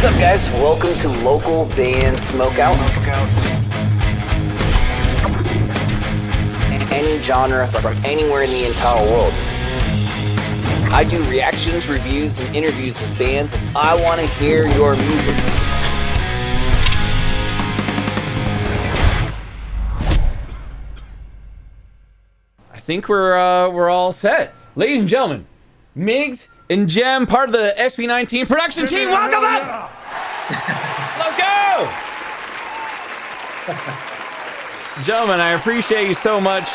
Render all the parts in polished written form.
up, guys? Welcome to local band Smokeout. Any genre from anywhere in the entire world. I do reactions, reviews, and interviews with bands, and I want to hear your music. I think we're all set. Ladies and gentlemen, Migs and Jem, part of the SB19 production team, welcome them! Let's go! Gentlemen, I appreciate you so much.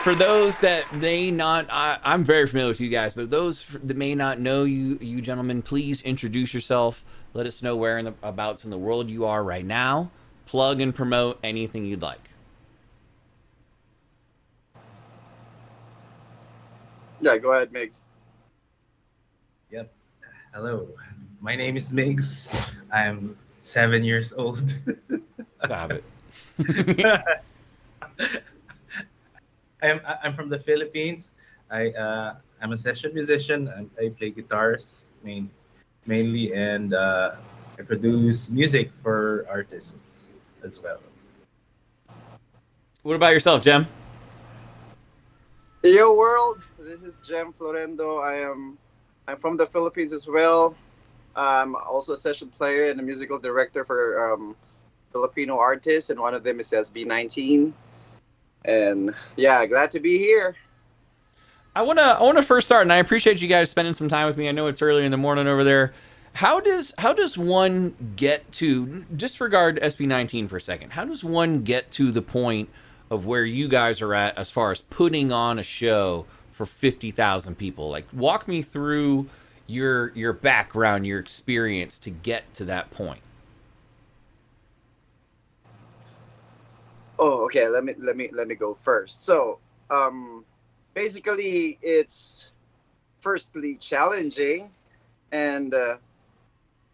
For those that may not, I'm very familiar with you guys, but those that may not know you gentlemen, please introduce yourself. Let us know where abouts in the world you are right now. Plug and promote anything you'd like. Yeah, go ahead, Migs. Yep. Hello. My name is Migs. I'm 7 years old. Stop it. I'm from the Philippines. I'm a session musician. I play guitars mainly, and I produce music for artists as well. What about yourself, Jem? Yo world, this is Jem Florendo. I'm from the Philippines as well. I'm also a session player and a musical director for Filipino artists, and one of them is SB19. And yeah, glad to be here. I wanna first start, and I appreciate you guys spending some time with me. I know it's early in the morning over there. How does one get to, disregard SB19 for a second, how does one get to the point of where you guys are at as far as putting on a show for 50,000 people? Like, walk me through your background, your experience to get to that point. Oh, okay. Let me go first. So, basically, it's firstly challenging, and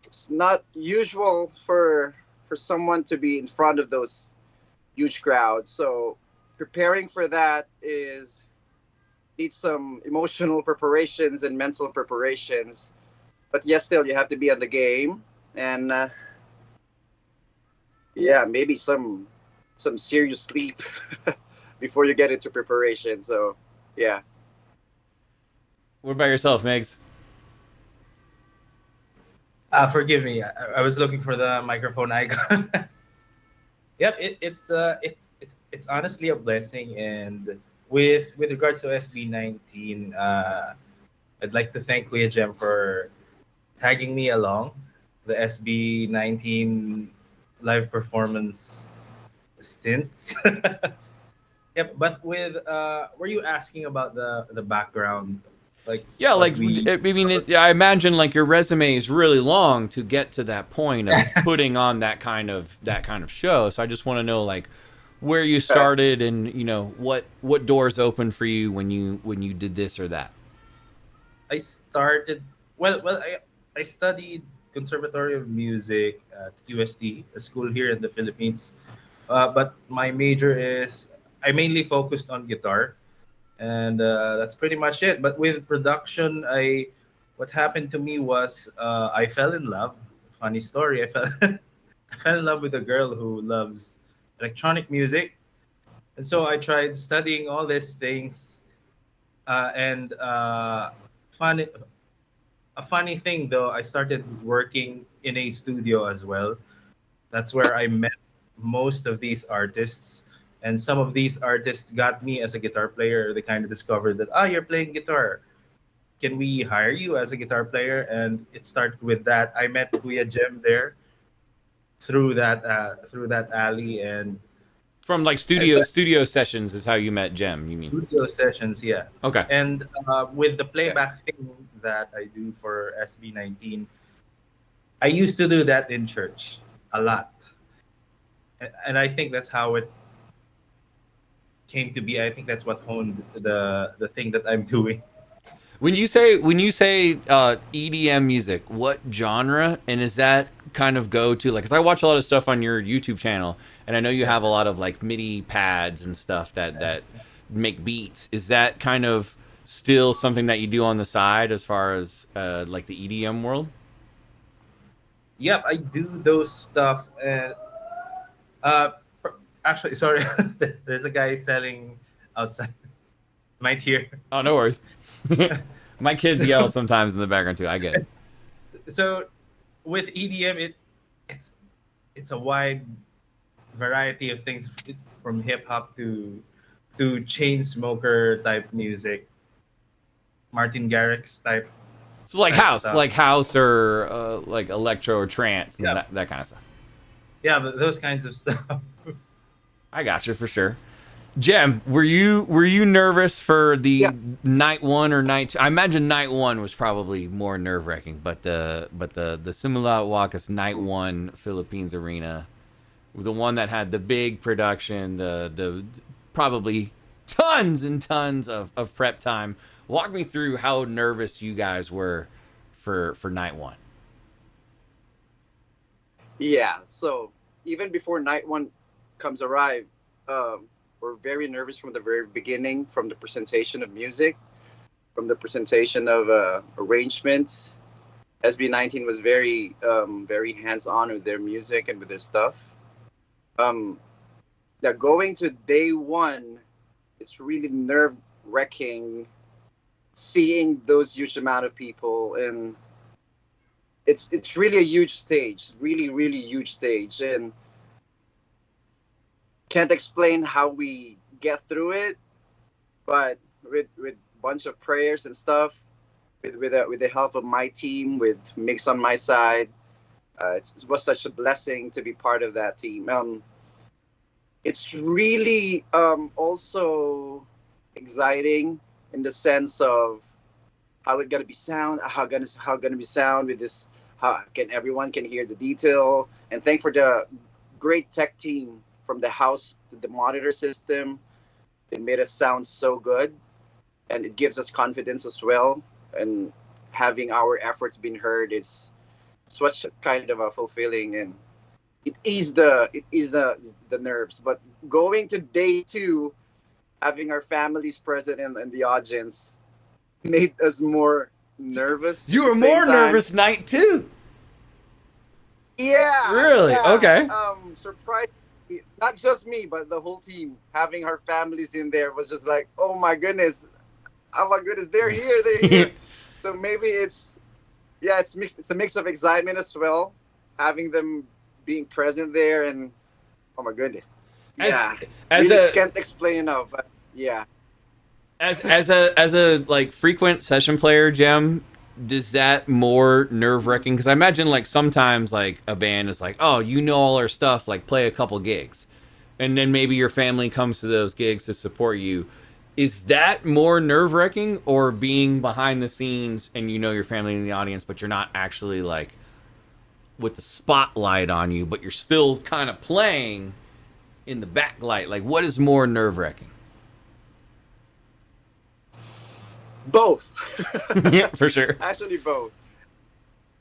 it's not usual for someone to be in front of those huge crowds. So, preparing for that needs some emotional preparations and mental preparations. But yes, still you have to be on the game, and yeah, maybe some serious sleep before you get into preparation. So, yeah. What about yourself, Migs? Forgive me. I was looking for the microphone icon. Yep, it's honestly a blessing, and with regards to SB19, I'd like to thank Kuya Jem for tagging me along the SB19 live performance stints. Yep, but with were you asking about the background? Like, Yeah, like, I imagine like your resume is really long to get to that point of putting on that kind of show. So I just want to know, like, where you started, and what doors opened for you when you did this or that. I started I studied Conservatory of Music at UST, a school here in the Philippines. But my major I mainly focused on guitar, and that's pretty much it. But with production, what happened to me was I fell in love. Funny story. I fell in love with a girl who loves electronic music, and so I tried studying all these things. And funny, a funny thing though, I started working in a studio as well. That's where I met most of these artists, and some of these artists got me as a guitar player. They kind of discovered that, you're playing guitar, can we hire you as a guitar player? And it started with that. I met Kuya Jem there through that alley, and From like studio sessions is how you met Jem, you mean? studio sessions, yeah. Okay. And with the playback thing that I do for SB19, I used to do that in church a lot. And I think that's how it came to be. I think that's what honed the thing that I'm doing. When you say EDM music, what genre, and is that kind of go to, like, because I watch a lot of stuff on your YouTube channel, and I know you have a lot of like MIDI pads and stuff that make beats. Is that kind of still something that you do on the side as far as like the EDM world? yep, I do those stuff. And uh, actually, sorry, there's a guy selling outside. Might hear. Oh, no worries. My kids yell So, sometimes in the background too. I get it. so with EDM, it's it's a wide variety of things, from hip hop to chain smoker type music, Martin Garrix So like type house, stuff. or like electro or trance and Yeah, that kind of stuff. yeah, but those kinds of stuff. I got you for sure. Jem, were you nervous for the Yeah. night one or night two? I imagine night one was probably more nerve wracking, but the Simulat Wakas night one Philippines arena, the one that had the big production, the probably tons and tons of prep time. Walk me through how nervous you guys were for night one. Yeah. So even before night one comes arrive, we're very nervous from the very beginning, from the presentation of music, from the presentation of arrangements. SB19 was very hands on with their music and with their stuff. Um, yeah, going to day one, it's really nerve wracking seeing those huge amount of people, and it's really a huge stage, really huge stage, and can't explain how we get through it, but with bunch of prayers and stuff, with the help of my team, with Migs on my side, it was such a blessing to be part of that team. It's really also exciting in the sense of how it gonna be sound, how gonna be sound with this, how can everyone can hear the detail, and thank for the great tech team from the house to the monitor system. It made us sound so good, and it gives us confidence as well. And having our efforts being heard, it's such kind of a fulfilling, and it eased the nerves. But going to day two, having our families present in the audience made us more nervous You at the were same more time. nervous night two. Yeah, Really? yeah. Okay. Surprised, not just me, but the whole team. Having our families in there was just like, oh my goodness, they're here. So maybe it's, yeah, it's mixed. It's a mix of excitement as well, having them being present there, and oh my goodness, as yeah, as really a can't explain enough. But yeah, as a like frequent session player, Jem, does that more nerve wracking? Because I imagine like sometimes like a band is like, oh, you know all our stuff, like play a couple gigs, and then maybe your family comes to those gigs to support you. Is that more nerve wracking, or being behind the scenes and you know your family in the audience, but you're not actually like with the spotlight on you, but you're still kind of playing in the backlight? Like, what is more nerve wracking? both. Yeah, for sure. Actually, both.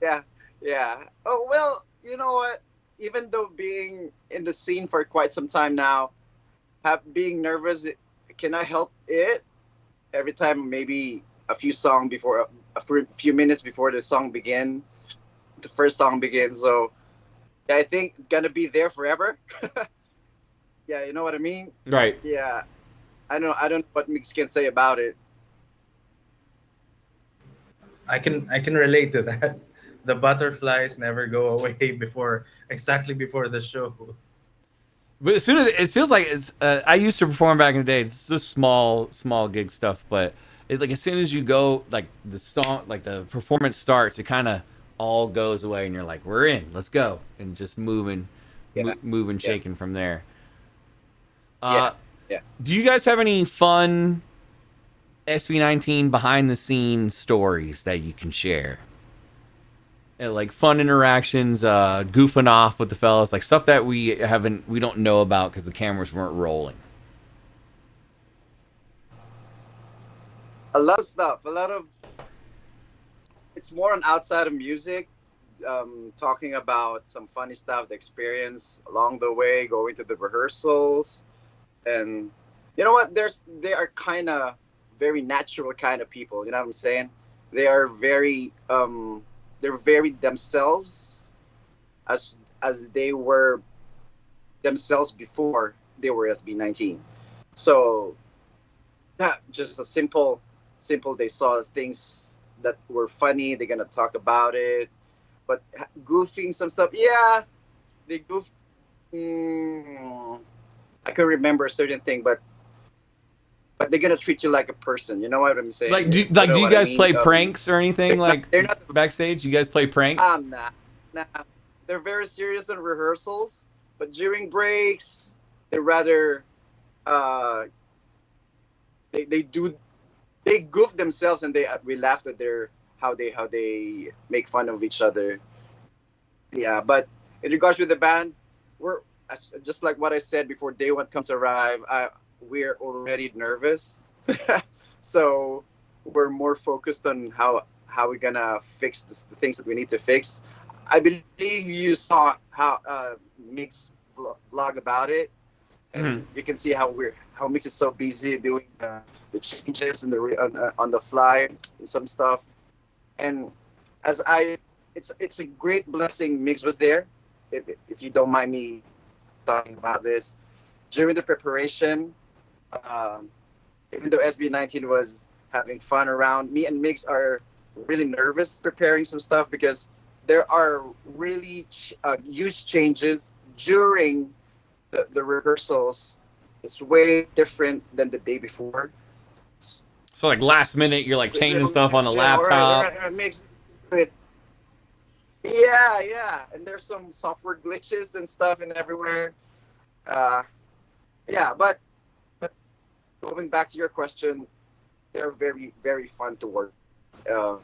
Yeah, yeah. Oh well, you know what? Even though being in the scene for quite some time now, have being nervous, can I help it? Every time, maybe a few song before, few minutes before the first song begins. So yeah, I think gonna be there forever. Yeah, you know what I mean. Right. Yeah, I don't know what Mix can say about it. I can relate to that. The butterflies never go away before, exactly before the show. But as soon as it feels like it's, I used to perform back in the day. It's just small gig stuff, but it, like as soon as you go, like the song, like the performance starts, it kind of all goes away, and you're like, we're in, let's go, and just Yeah, moving, yeah, shaking from there. yeah, Uh, yeah. do you guys have any fun SB19 behind the scenes stories that you can share? Like fun interactions, goofing off with the fellas, like stuff that we don't know about because the cameras weren't rolling. A lot of stuff. A lot of it's more on outside of music. Talking about some funny stuff, the experience along the way, going to the rehearsals, and you know what? They are kind of very natural kind of people. You know what I'm saying? They are very they're very themselves. as they were themselves before they were SB19. So that just a simple. They saw things that were funny. They're gonna talk about it, but goofing some stuff. Yeah, they goofed. I can remember a certain thing, but they're gonna treat you like a person. You know what I'm saying? Like, You know do you what I guys mean? play pranks or anything like They're not. backstage? You guys play pranks? Nah. They're very serious in rehearsals, but during breaks, they rather uh they do they goof themselves, and they we laughed at their how they make fun of each other. Yeah, but in regards with the band, we're just like what I said before. Day one comes arrive, we're already nervous, so we're more focused on how we're gonna fix the things that we need to fix. I believe you saw how Mix vlog about it, Mhm. and you can see how Mix is so busy doing the changes and on the fly and some stuff. And as I, it's a great blessing Mix was there. If you don't mind me talking about this, during the preparation, um, even though SB19 was having fun around, me and Mix are really nervous preparing some stuff because there are really huge changes during the rehearsals. It's way different than the day before. So like last minute, you're like changing Jim, stuff on a Jim, laptop. all right, Mix with yeah, and there's some software glitches and stuff and everywhere. Uh, yeah, but going back to your question, they're very fun to work. Uh,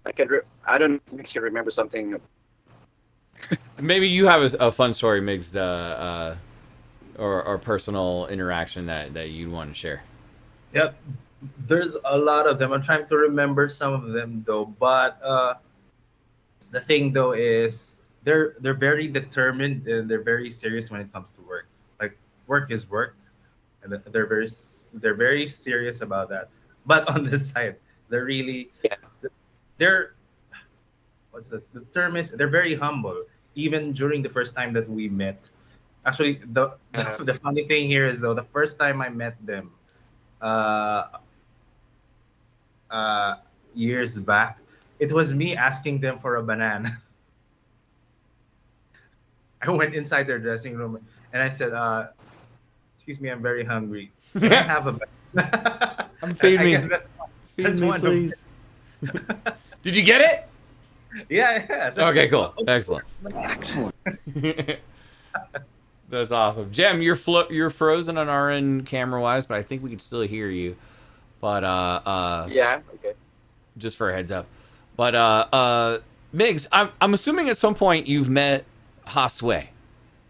I don't know if Mix can remember something. Maybe you have a fun story, Migs, or personal interaction that you'd want to share. Yep. There's a lot of them. I'm trying to remember some of them though, but the thing though is they're very determined and they're very serious when it comes to work. Like work is work, and they're very serious about that. But on the side, they're really Yeah. they're what's the term is they're very humble. Even during the first time that we met, actually the funny thing here is though the first time I met them, uh, uh, years back, it was me asking them for a banana. I went inside their dressing room and I said, "Excuse me, I'm very hungry. Can I have a banana?" Feed I me, guess feed that's me, one of please. Did you get it? yeah. So, Okay, cool, of excellent. course. That's awesome, Jem. You're frozen on our end camera wise, but I think we can still hear you. But Yeah. Okay. just for a heads up. But Migs, I'm assuming at some point you've met Hasway,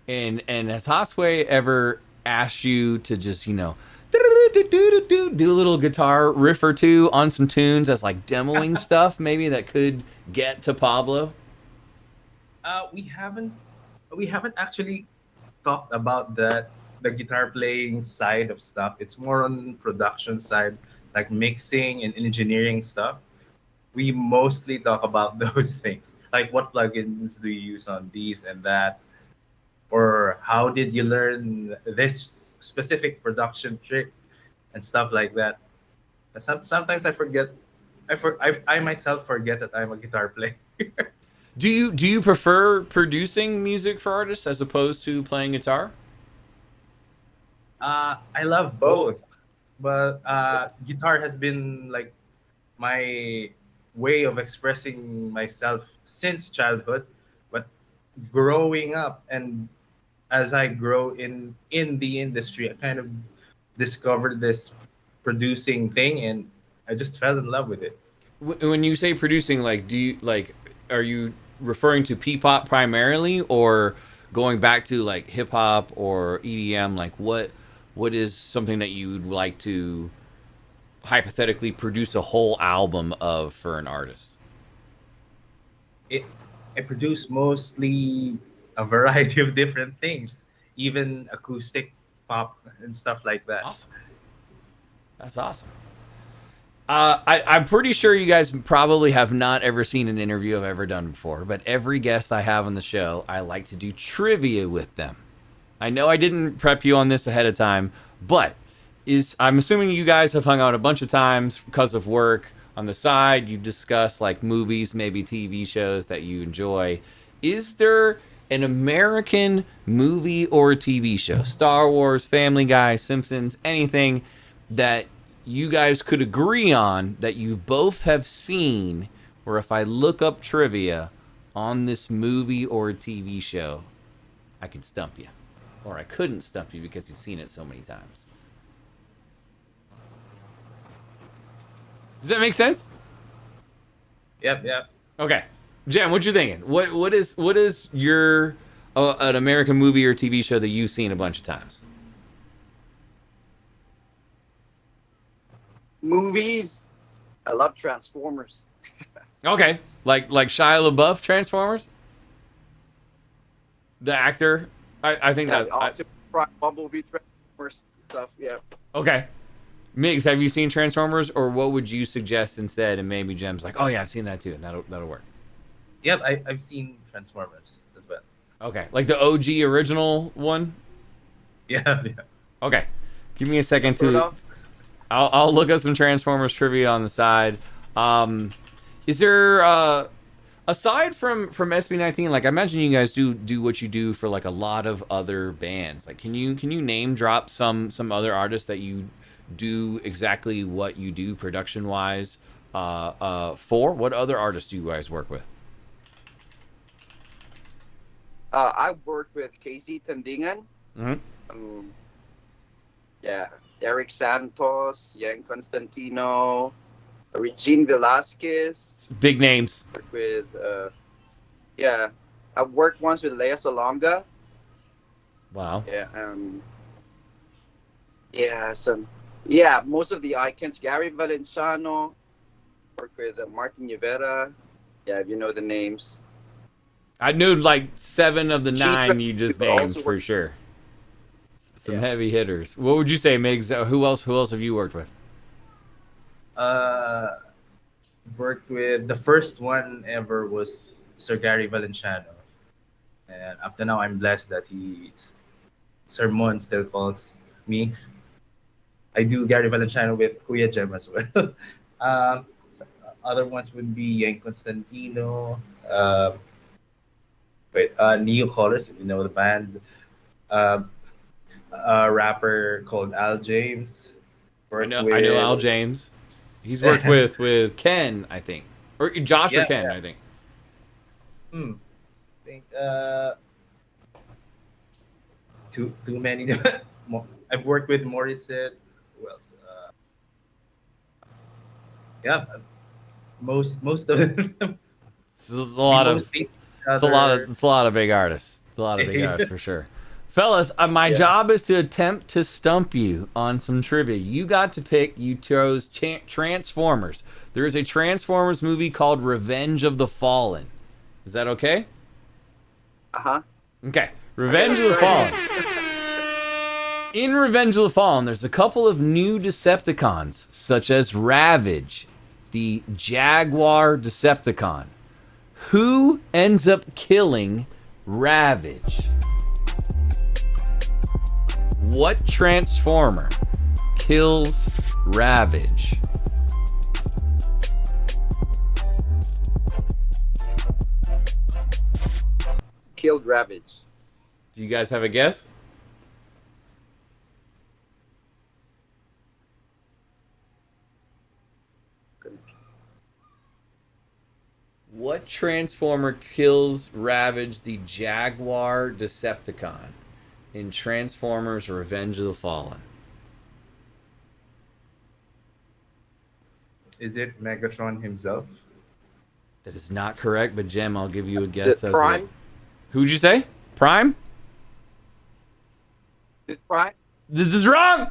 and has Hasway ever asked you to just do a little guitar riff or two on some tunes as like demoing stuff maybe that could get to Pablo? We haven't actually talked about the guitar playing side of stuff. It's more on production side, like mixing and engineering stuff. We mostly talk about those things, like what plugins do you use on these and that, or how did you learn this specific production trick and stuff like that. Sometimes I forget. I myself forget that I'm a guitar player. Do you prefer producing music for artists as opposed to playing guitar? I love Both. both, but guitar has been like my way of expressing myself since childhood. But growing up and as I grow in the industry, I kind of discovered this producing thing, and I just fell in love with it. When you say producing, like, are you referring to P-pop primarily, or going back to like hip hop or EDM? Like, what is something that you'd like to hypothetically produce a whole album of for an artist? It I produce mostly a variety of different things, even acoustic pop and stuff like that. Awesome. That's awesome. I'm pretty sure you guys probably have not ever seen an interview I've ever done before, but every guest I have on the show, I like to do trivia with them. I know I didn't prep you on this ahead of time, but I'm assuming you guys have hung out a bunch of times because of work. On the side, you've discussed like movies, maybe TV shows that you enjoy. Is there an American movie or TV show, Star Wars, Family Guy, Simpsons, anything that you guys could agree on that you both have seen, or if I look up trivia on this movie or TV show, I can stump you? Or I couldn't stump you because you've seen it so many times. Does that make sense? Yep, yep. Okay. Jem, what you thinking? What is your an American movie or TV show that you've seen a bunch of times? Movies. I love Transformers. Okay. Like Shia LaBeouf Transformers? The actor? I think that Optimus Prime, Bumblebee, Transformers stuff. Yeah. okay. Migs, have you seen Transformers, or what would you suggest instead? And maybe Jem's like, oh yeah, I've seen that too, and that'll work. Yep, I've seen Transformers as well. Okay, like the OG original one. Yeah, yeah. Okay, give me a second Sort to. of. I'll look up some Transformers trivia on the side. Is there aside from SB19, like I imagine you guys do what you do for like a lot of other bands. Like, can you name drop some other artists that you do exactly what you do production wise? For what other artists do you guys work with? I worked with Casey Tandingan. Mm-hmm. Yeah, Eric Santos, Yang Constantino, Regine Velasquez. Big names. Worked with, yeah, I worked once with Lea Salonga. Wow. Yeah, yeah, most of the icons. Gary Valenciano. Worked with Martin Rivera. Yeah, if you know the names. I knew like 7 of the 9 you just People named also for work- sure. Some Yeah. heavy hitters. What would you say, Migs? Who else have you worked with? Worked with the first one ever was Sir Gary Valenciano, and up to now I'm blessed that Sir Mon still calls me. I do Gary Valenciano with Kuya Jem as well. um, Other ones would be Yang Constantino, Neo Colors, if you know the band. A rapper called Al James. I know Al James. He's worked with Ken, I think, or Josh or Ken, yeah. I think. I think too many. I've worked with Morissette. Who else? Yeah, most of them. It's a lot of It's it's a lot of big artists. It's a lot of big artists for sure. Fellas, my Yeah. job is to attempt to stump you on some trivia. You got to pick. You chose Transformers. There is a Transformers movie called Revenge of the Fallen. Is that okay? Uh-huh. Okay. Revenge of the Fallen. In Revenge of the Fallen, there's a couple of new Decepticons, such as Ravage, the Jaguar Decepticon. Who ends up killing Ravage? What Transformer kills Ravage? Killed Ravage. Do you guys have a guess? What Transformer kills Ravage, the Jaguar Decepticon, in Transformers Revenge of the Fallen? Is it Megatron himself? That is not correct, but Jem, I'll give you a guess. Is it as Prime? well. Who'd you say? Prime? Is it Prime? This is wrong!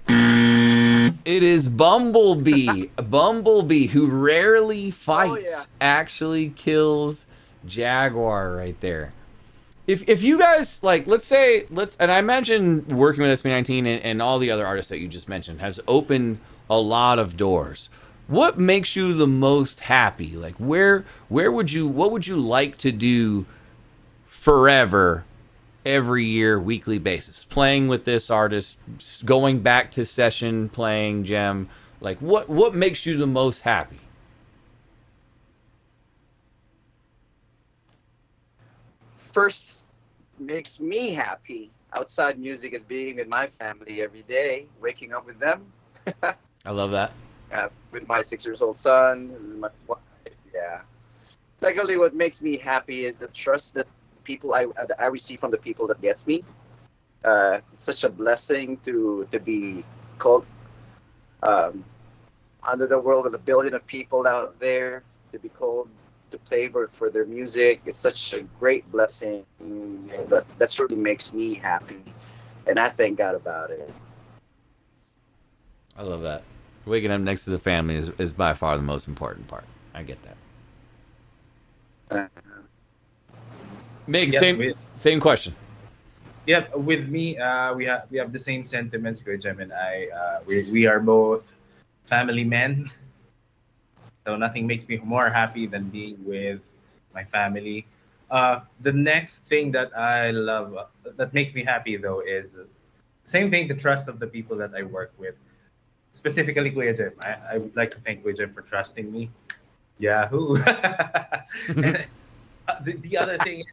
It is Bumblebee. Bumblebee, who rarely fights, actually kills Jaguar right there. If you guys, like, and I imagine working with SB19 and all the other artists that you just mentioned has opened a lot of doors. what makes you the most happy? Like where would you what would you like to do forever, every year, weekly basis? Playing with this artist, going back to session playing Gem. Like what makes you the most happy? First, makes me happy outside music is being with my family every day, waking up with them, I love that. with my 6 years old son, and my wife. Yeah. Secondly, what makes me happy is the trust that people I receive from the people that gets me. It's such a blessing to be called um, under the world with a billion of people out there, to be called to play for their music is such a great blessing. But that's really makes me happy, and I thank God about it. I love that. Waking up next to the family is by far the most important part. I get that. Uh, Mig, Yeah, same question. yeah, with me, we have the same sentiments, Kuya Jem and I. We are both family men, so nothing makes me more happy than being with my family. The next thing that I love, that makes me happy though, is the same thing, the trust of the people that I work with. Specifically, Kuya Jem. I would like to thank Kuya Jem for trusting me. Yahoo! And the other thing is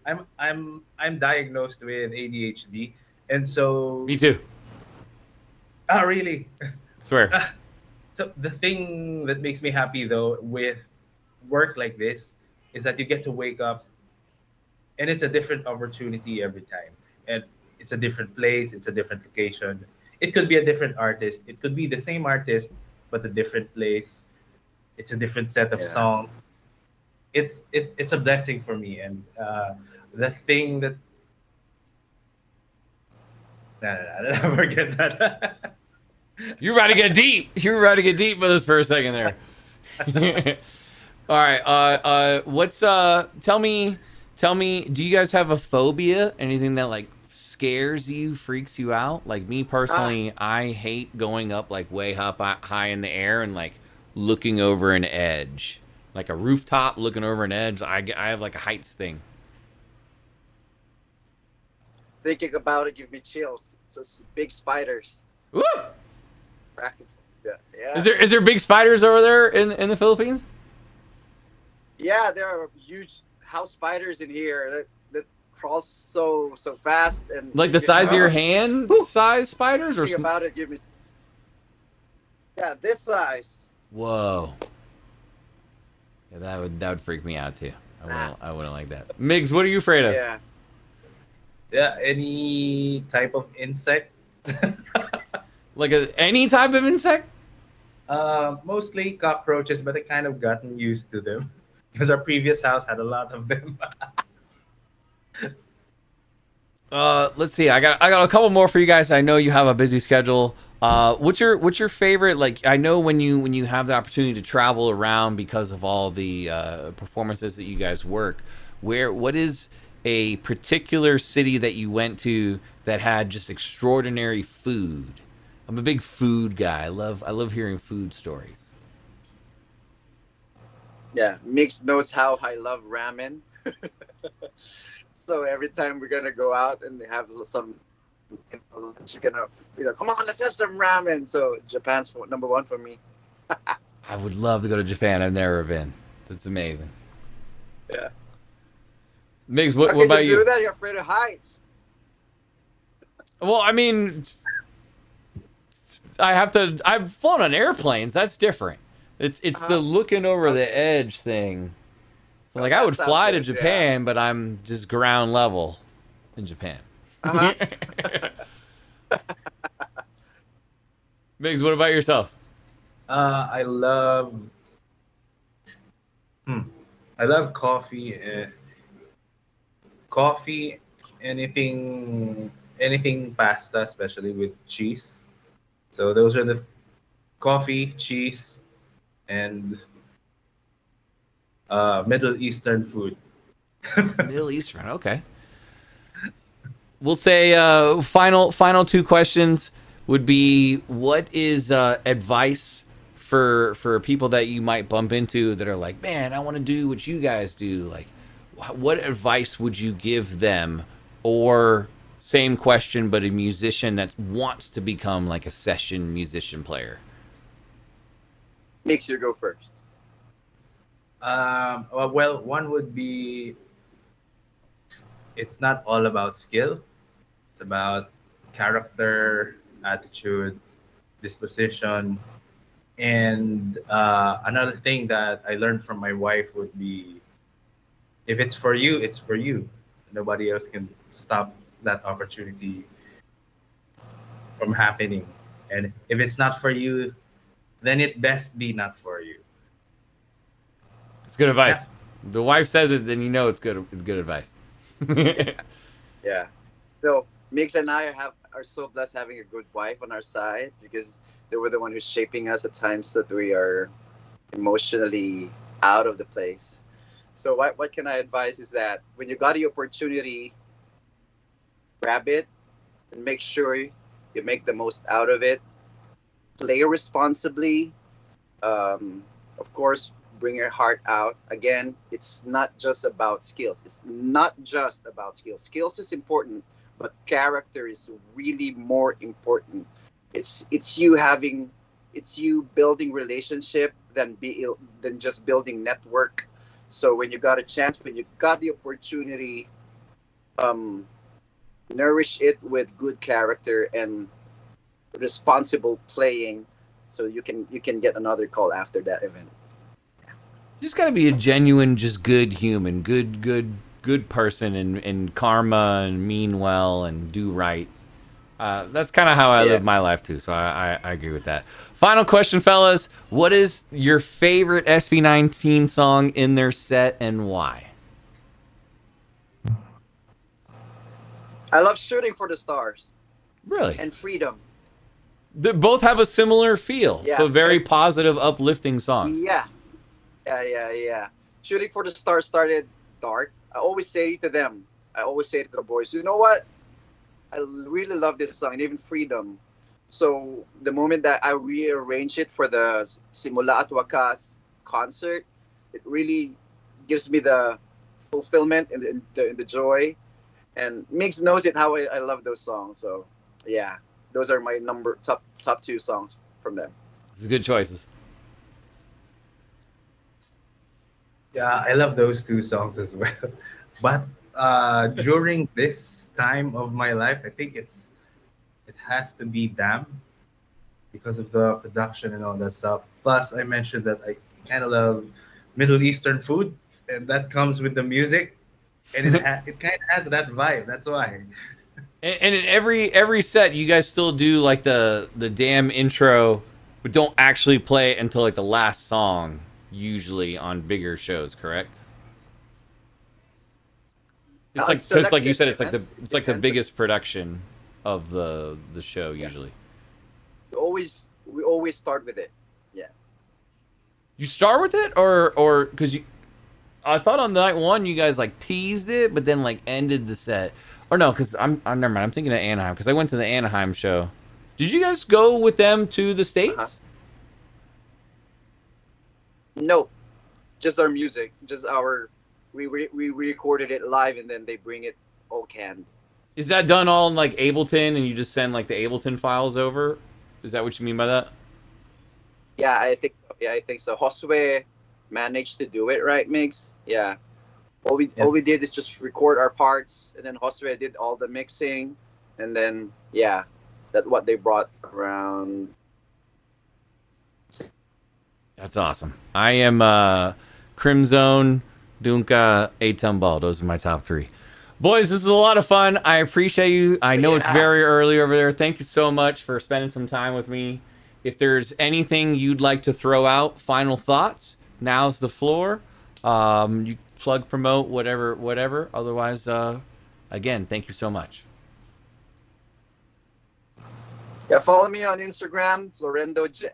that I'm diagnosed with ADHD, and so Me too. really. Swear. So the thing that makes me happy though with work like this is that you get to wake up and it's a different opportunity every time, and it's a different place, it's a different location. It could be a different artist, it could be the same artist but a different place. It's a different set of yeah. songs. It's a blessing for me, and the thing that no, forget that. You're about to get deep. You're about to get deep with us for a second there. All right. What's tell me, do you guys have a phobia? Anything that like scares you, freaks you out? Like me personally, I hate going up like way up high in the air and like looking over an edge. Like a rooftop looking over an edge. I have like a heights thing. Thinking about it give me chills. Just big spiders. Woo! Yeah, yeah. Is there big spiders over there in the Philippines? Yeah, there are huge house spiders in here that crawl so fast and Like the size of your hand size spiders, or Think about it, give me. Yeah, this size. whoa. Yeah, that would freak me out too. I wouldn't like that. Migs, what are you afraid of? Yeah. Yeah, any type of insect. Like any type of insect? Mostly cockroaches, but I kind of gotten used to them because our previous house had a lot of them. Let's see. I got a couple more for you guys. I know you have a busy schedule. What's your favorite? Like, I know when you have the opportunity to travel around because of all the performances that you guys work. What is a particular city that you went to that had just extraordinary food? I'm a big food guy. I love hearing food stories. Yeah, Mix knows how I love ramen. So every time we're gonna go out and have some lunch, you're gonna be like, "Come on, let's have some ramen." So Japan's number one for me. I would love to go to Japan. I've never been. That's amazing. Yeah. Migs, How what can about you do you? that? You're afraid of heights. Well, I mean, I've flown on airplanes. That's different. It's the looking over the edge thing. So like I That would sounds fly to good, yeah. Japan, but I'm just ground level in Japan. Uh-huh. Migs, what about yourself? I love. I love coffee. Coffee, anything pasta, especially with cheese. So those are the coffee, cheese, and Middle Eastern food. Middle Eastern. Okay. We'll say final two questions would be: what is advice for people that you might bump into that are like, man, I want to do what you guys do. Like, what advice would you give them? Or same question, but a musician that wants to become like a session musician player. Makes you go first. Well, one would be, it's not all about skill. It's about character, attitude, disposition. And another thing that I learned from my wife would be, if it's for you, it's for you. Nobody else can stop that opportunity from happening. And if it's not for you, then it best be not for you. It's good advice. The wife says it, then you know it's good. It's good advice. Yeah. So Migs and I are so blessed having a good wife on our side, because they were the one who's shaping us at times that we are emotionally out of the place. So what can I advise is that when you got the opportunity, grab it and make sure you make the most out of it. Play responsibly. Of course, bring your heart out. Again, it's not just about skills. It's not just about skills. Skills is important, but character is really more important. It's you building relationship than just building network. So when you got a chance, when you got the opportunity, nourish it with good character and responsible playing, so you can get another call after that event. You just got to be a genuine, just good human, good person, and karma and mean well and do right. That's kind of how I live my life too. So I agree with that. Final question, fellas. What is your favorite SB19 song in their set and why? I love Shooting for the Stars. Really? And Freedom. They both have a similar feel. Yeah. So very positive, uplifting songs. Yeah. Shooting for the Stars started dark. I always say to them, I always say to the boys, you know what? I really love this song, and even Freedom. So the moment that I rearrange it for the Simula at Wakas concert, it really gives me the fulfillment and the joy. And Migs knows it how I love those songs. So yeah, those are my top two songs from them. These are good choices. Yeah, I love those two songs as well. But during this time of my life, I think it has to be Damn, because of the production and all that stuff. Plus, I mentioned that I kind of love Middle Eastern food, and that comes with the music, and it kind of has that vibe. That's why. And in every set, you guys still do like the damn intro, but don't actually play it until like the last song, usually on bigger shows, correct? It's like, because like you said, it's like the biggest production of the show usually. We always start with it. Yeah. You start with it, or because I thought on night one you guys like teased it, but then like ended the set. Or no, because I'm never mind. I'm thinking of Anaheim, because I went to the Anaheim show. Did you guys go with them to the States? No, just our music, just our. We recorded it live, and then they bring it all canned. Is that done all in like Ableton, and you just send like the Ableton files over? Is that what you mean by that? Yeah, I think so. Josue managed to do it, right, Migs? Yeah. All we did is just record our parts, and then Josue did all the mixing, and then that's what they brought around. That's awesome. I am Crimzone, Dunka, Atambal. Those are my top three. Boys, this is a lot of fun. I appreciate you. I know it's very early over there. Thank you so much for spending some time with me. If there's anything you'd like to throw out, final thoughts, now's the floor. You plug, promote, whatever. Otherwise, again, thank you so much. Yeah, follow me on Instagram,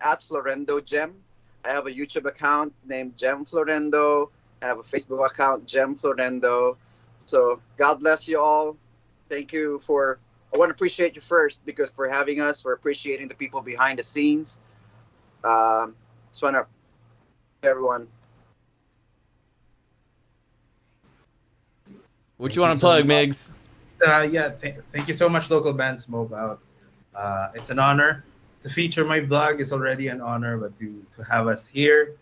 at Florendo Gem. I have a YouTube account named Gem Florendo. I have a Facebook account, Gem Florendo. So God bless you all. Thank you I want to appreciate you first, because for having us, for appreciating the people behind the scenes. Just want to everyone. What you want to plug, Migs? Yeah, thank you so much, local band Smokeout. It's an honor to feature my blog. Is already an honor, but to have us here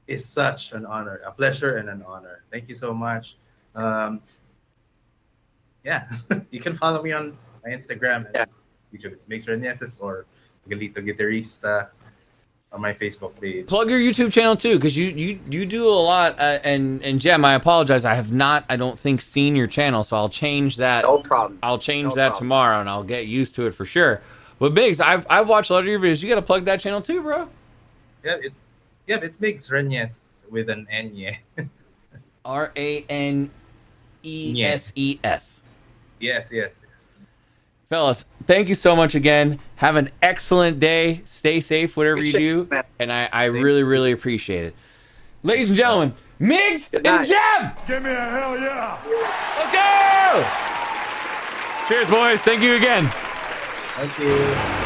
is such an honor, a pleasure, and an honor. Thank you so much. Yeah, you can follow me on my Instagram and YouTube. It's Migs or Galito Guitarista on my Facebook page. Plug your YouTube channel too, because you do a lot. And Jem, I apologize. I have not, I don't think, seen your channel, so I'll change that. No problem. I'll change No that problem. tomorrow, and I'll get used to it for sure. But Migs, I've watched a lot of your videos. You got to plug that channel too, bro. Yeah, it's Migs Reñez with an N. Yeah. Raneses. Yes. Fellas, thank you so much again. Have an excellent day. Stay safe, whatever you do. Man. And I really, really appreciate it. Ladies and gentlemen, Migs Good and night. Jem! Give me a hell yeah! Let's go! Cheers, boys. Thank you again. Thank you.